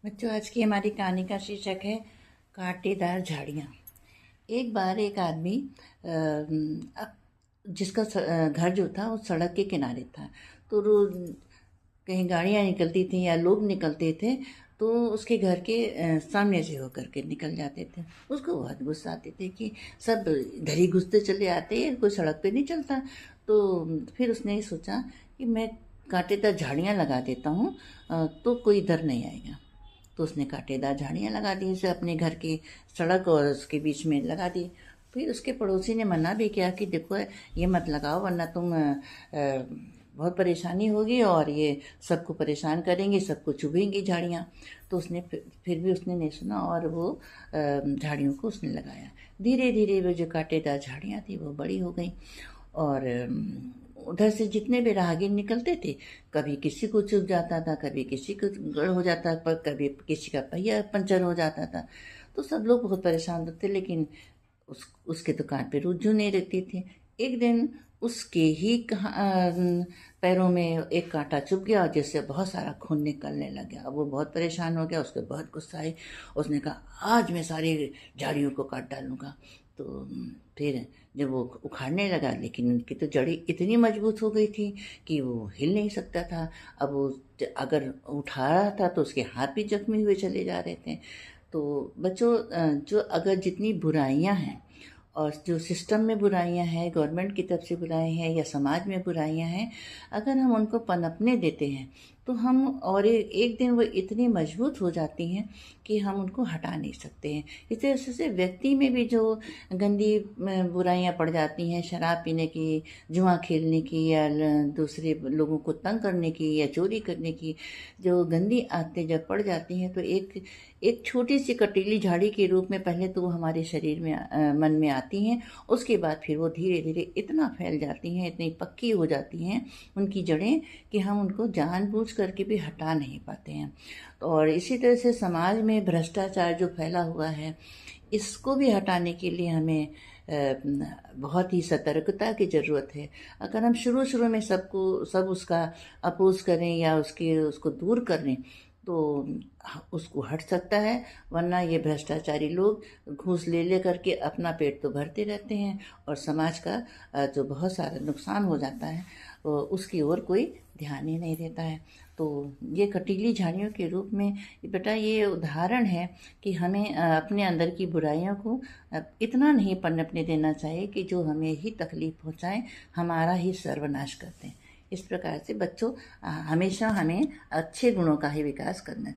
बच्चों, आज की हमारी कहानी का शीर्षक है कांटेदार झाड़ियाँ। एक बार एक आदमी जिसका घर जो था वो सड़क के किनारे था। तो रोज कहीं गाड़ियाँ निकलती थी या लोग निकलते थे तो उसके घर के सामने से होकर के निकल जाते थे। उसको बहुत गुस्सा आते थे कि सब इधर ही घुसते चले आते हैं, कोई सड़क पे नहीं चलता। तो फिर उसने ये सोचा कि मैं कांटेदार झाड़ियाँ लगा देता हूँ, तो कोई इधर नहीं आएगा। तो उसने कांटेदार झाड़ियाँ लगा दी, उसे अपने घर की सड़क और उसके बीच में लगा दी। फिर उसके पड़ोसी ने मना भी किया कि देखो, ये मत लगाओ वरना तुम बहुत परेशानी होगी और ये सबको परेशान करेंगी, सबको चुभेंगी झाड़ियाँ। तो उसने फिर भी उसने नहीं सुना और वो झाड़ियों को उसने लगाया। धीरे धीरे वो जो कांटेदार झाड़ियाँ थी वो बड़ी हो गई और उधर से जितने भी राहगीर निकलते थे, कभी किसी को चुभ जाता था, कभी किसी को गड़ हो जाता, पर कभी किसी का पहिया पंचर हो जाता था। तो सब लोग बहुत परेशान होते, लेकिन उसके दुकान पे रुझू नहीं रहती थी। एक दिन उसके ही पैरों में एक कांटा चुभ गया और जिससे बहुत सारा खून निकलने लग गया। अब वो बहुत परेशान हो गया, उसको बहुत गुस्सा आई। उसने कहा आज मैं सारी झाड़ियों को काट डालूंगा। तो फिर जब वो उखाड़ने लगा, लेकिन उनकी तो जड़ी इतनी मजबूत हो गई थी कि वो हिल नहीं सकता था। अब वो अगर उठा रहा था तो उसके हाथ भी जख्मी हुए चले जा रहे थे। तो बच्चों, जो अगर जितनी बुराइयां हैं और जो सिस्टम में बुराइयां हैं, गवर्नमेंट की तरफ से बुराइयां हैं या समाज में बुराइयां हैं, अगर हम उनको पनपने देते हैं तो हम और एक दिन वो इतनी मजबूत हो जाती हैं कि हम उनको हटा नहीं सकते हैं। इस तरह से व्यक्ति में भी जो गंदी बुराइयां पड़ जाती हैं, शराब पीने की, जुआ खेलने की या दूसरे लोगों को तंग करने की या चोरी करने की, जो गंदी आदतें जब पड़ जाती हैं तो एक एक छोटी सी कटीली झाड़ी के रूप में पहले तो वो हमारे शरीर में मन में आती हैं। उसके बाद फिर वो धीरे धीरे इतना फैल जाती हैं, इतनी पक्की हो जाती हैं उनकी जड़ें कि हम उनको जानबूझ करके भी हटा नहीं पाते हैं। और इसी तरह से समाज में भ्रष्टाचार जो फैला हुआ है, इसको भी हटाने के लिए हमें बहुत ही सतर्कता की ज़रूरत है। अगर हम शुरू शुरू में सब उसका अपोज करें या उसको दूर करें तो उसको हट सकता है। वरना ये भ्रष्टाचारी लोग घूस ले ले करके अपना पेट तो भरते रहते हैं और समाज का जो बहुत सारा नुकसान हो जाता है उसकी ओर कोई ध्यान ही नहीं देता है। तो ये कटीली झाड़ियों के रूप में बेटा ये उदाहरण है कि हमें अपने अंदर की बुराइयों को इतना नहीं पनपने देना चाहिए कि जो हमें ही तकलीफ पहुंचाएं, हमारा ही सर्वनाश करते हैं। इस प्रकार से बच्चों, हमेशा हमें अच्छे गुणों का ही विकास करना चाहिए।